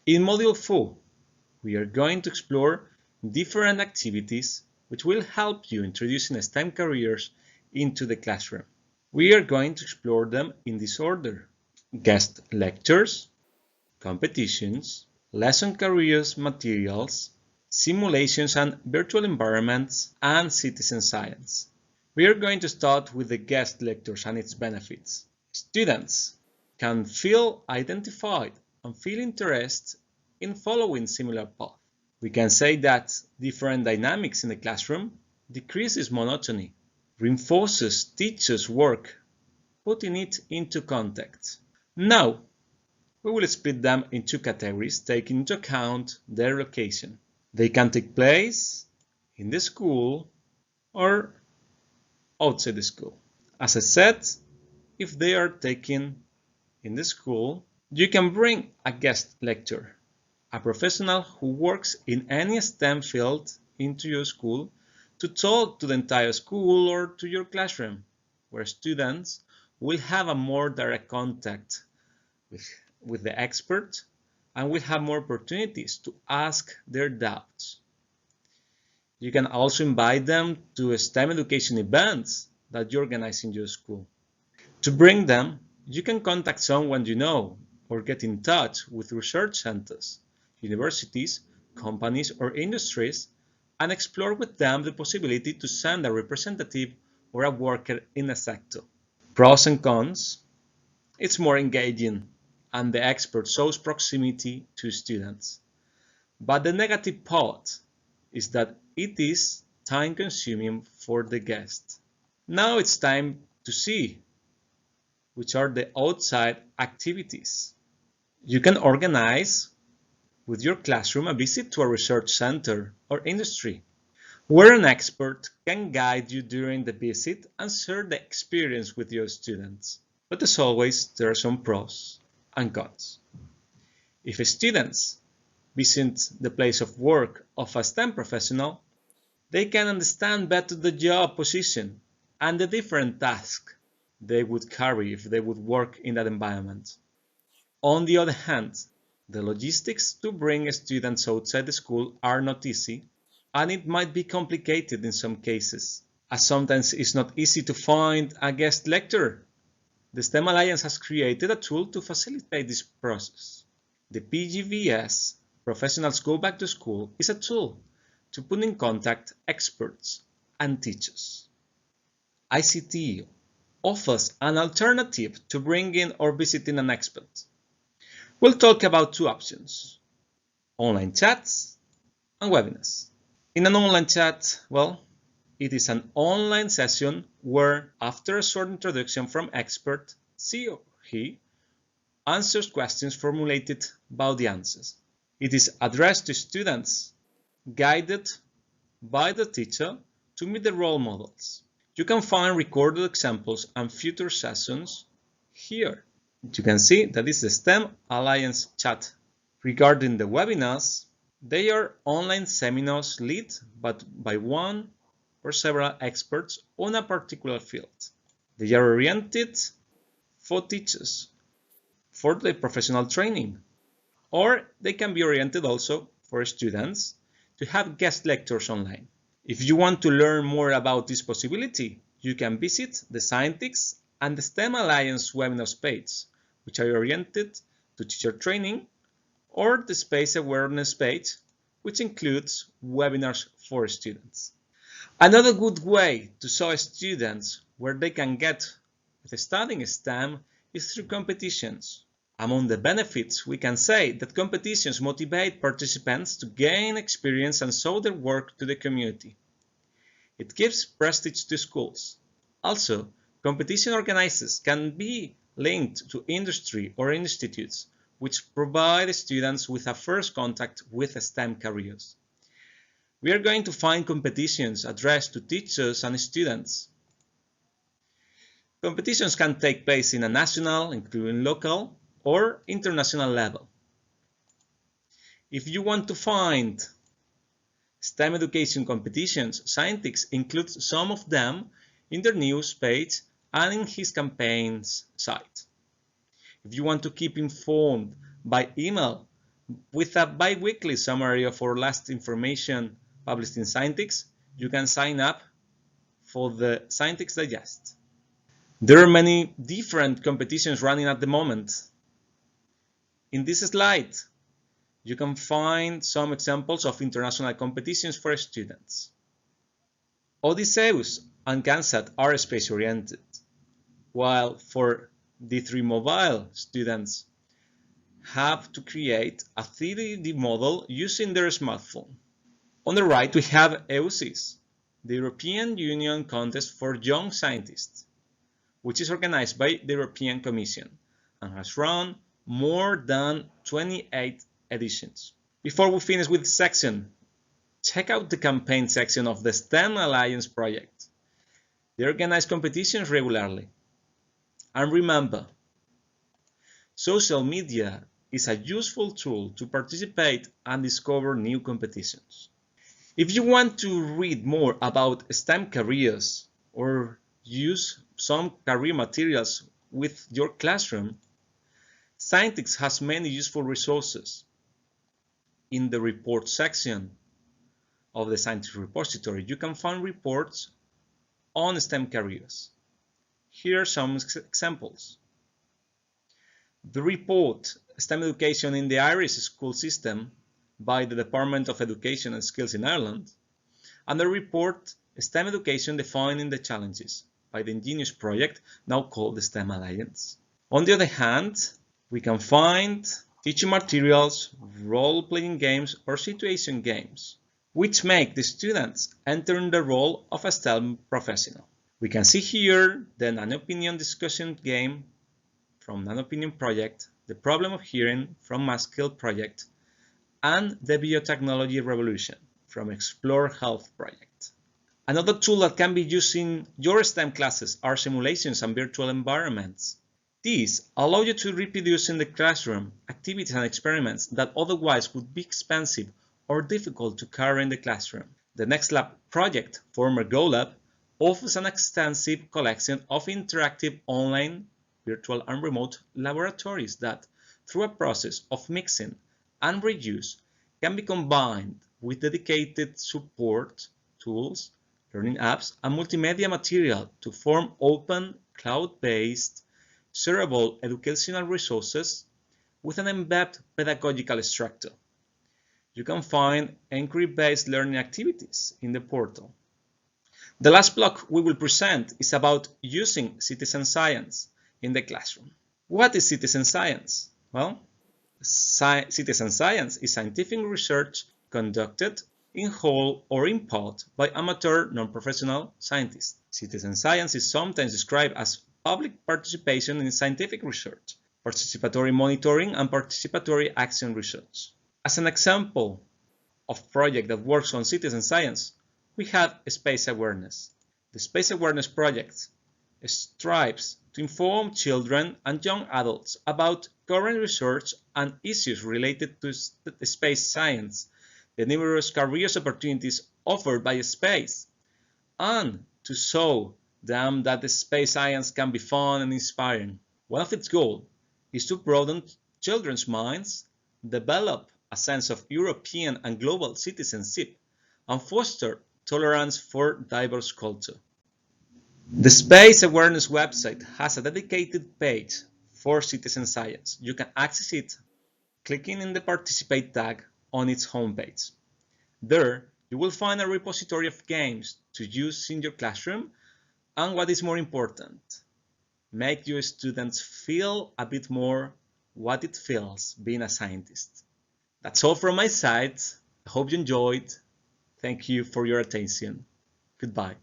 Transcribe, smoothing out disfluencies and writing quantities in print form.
In Module 4, we are going to explore different activities which will help you introducing STEM careers into the classroom. We are going to explore them in this order: guest lectures, competitions, lesson careers materials, simulations and virtual environments, and citizen science. We are going to start with the guest lectures and its benefits. Students can feel identified and feel interest in following similar paths. We can say that different dynamics in the classroom decreases monotony, reinforces teachers' work, putting it into context. Now, we will split them in two categories, taking into account their location. They can take place in the school or outside the school. As I said, if they are taken in the school, you can bring a guest lecturer, a professional who works in any STEM field, into your school to talk to the entire school or to your classroom, where students will have a more direct contact with the expert and will have more opportunities to ask their doubts. You can also invite them to STEM education events that you organize in your school. To bring them, you can contact someone you know or get in touch with research centers, universities, companies, or industries and explore with them the possibility to send a representative or a worker in a sector. Pros and cons: it's more engaging and the expert shows proximity to students. But the negative part is that it is time-consuming for the guest. Now it's time to see which are the outside activities. You can organize with your classroom a visit to a research center or industry, where an expert can guide you during the visit and share the experience with your students. But as always, there are some pros and cons. If students visit the place of work of a STEM professional, they can understand better the job position and the different tasks they would carry if they would work in that environment. On the other hand, the logistics to bring students outside the school are not easy, and it might be complicated in some cases, as sometimes it's not easy to find a guest lecturer. The STEM Alliance has created a tool to facilitate this process. The PGVS, Professionals Go Back to School, is a tool to put in contact experts and teachers. ICT offers an alternative to bringing or visiting an expert. We'll talk about two options: online chats and webinars. In an online chat, it is an online session where, after a short introduction from expert, she or he answers questions formulated by the answers. It is addressed to students, guided by the teacher to meet the role models. You can find recorded examples and future sessions here. You can see that this is the STEM Alliance chat. Regarding the webinars, they are online seminars led by one or several experts on a particular field. They are oriented for teachers, for the professional training, or they can be oriented also for students to have guest lectures online. If you want to learn more about this possibility, you can visit the Scientix and the STEM Alliance webinars page, which are oriented to teacher training, or the Space Awareness page, which includes webinars for students. Another good way to show students where they can get with studying STEM is through competitions. Among the benefits, we can say that competitions motivate participants to gain experience and show their work to the community. It gives prestige to schools. Also, competition organizers can be linked to industry or institutes, which provide students with a first contact with STEM careers. We are going to find competitions addressed to teachers and students. Competitions can take place in a national, including local, or international level. If you want to find STEM education competitions, Scientix includes some of them in their news page and in his campaign's site. If you want to keep informed by email With a bi-weekly summary of our last information published in Scientix, you can sign up for the Scientix Digest. There are many different competitions running at the moment. In this slide, you can find some examples of international competitions for students. Odysseus and GANSAT are space-oriented, while for D3 Mobile, students have to create a 3D model using their smartphone. On the right, we have EUSIS, the European Union Contest for Young Scientists, which is organized by the European Commission and has run more than 28 editions. Before we finish with this section, check out the campaign section of the STEM Alliance project. They organize competitions regularly. And remember, social media is a useful tool to participate and discover new competitions. If you want to read more about STEM careers or use some career materials with your classroom, Scientix has many useful resources. In the report section of the Scientix repository, you can find reports on STEM careers. Here are some examples. The report STEM Education in the Irish School System by the Department of Education and Skills in Ireland, and the report STEM Education Defining the Challenges by the Ingenious project, now called the STEM Alliance. On the other hand, we can find teaching materials, role-playing games, or situation games, which make the students enter in the role of a STEM professional. We can see here the Nano-Opinion discussion game from Nano-Opinion project, the Problem of Hearing from Maskill project, and the Biotechnology Revolution from Explore Health project. Another tool that can be used in your STEM classes are simulations and virtual environments. These allow you to reproduce in the classroom activities and experiments that otherwise would be expensive or difficult to carry in the classroom. The Next Lab project, former GoLab, offers an extensive collection of interactive online, virtual and remote laboratories that, through a process of mixing and reuse, can be combined with dedicated support tools, learning apps, and multimedia material to form open, cloud-based, shareable educational resources with an embedded pedagogical structure. You can find inquiry-based learning activities in the portal. The last block we will present is about using citizen science in the classroom. What is citizen science? Well, citizen science is scientific research conducted in whole or in part by amateur non-professional scientists. Citizen science is sometimes described as public participation in scientific research, participatory monitoring, and participatory action research. As an example of project that works on citizen science, we have space awareness. The Space Awareness Project strives to inform children and young adults about current research and issues related to space science, the numerous career opportunities offered by space, and to show them that the space science can be fun and inspiring. One of its goals is to broaden children's minds, develop a sense of European and global citizenship, and foster tolerance for diverse culture. The Space Awareness website has a dedicated page for citizen science. You can access it clicking in the Participate tag on its homepage. There, you will find a repository of games to use in your classroom, and what is more important, make your students feel a bit more what it feels being a scientist. That's all from my side. I hope you enjoyed. Thank you for your attention. Goodbye.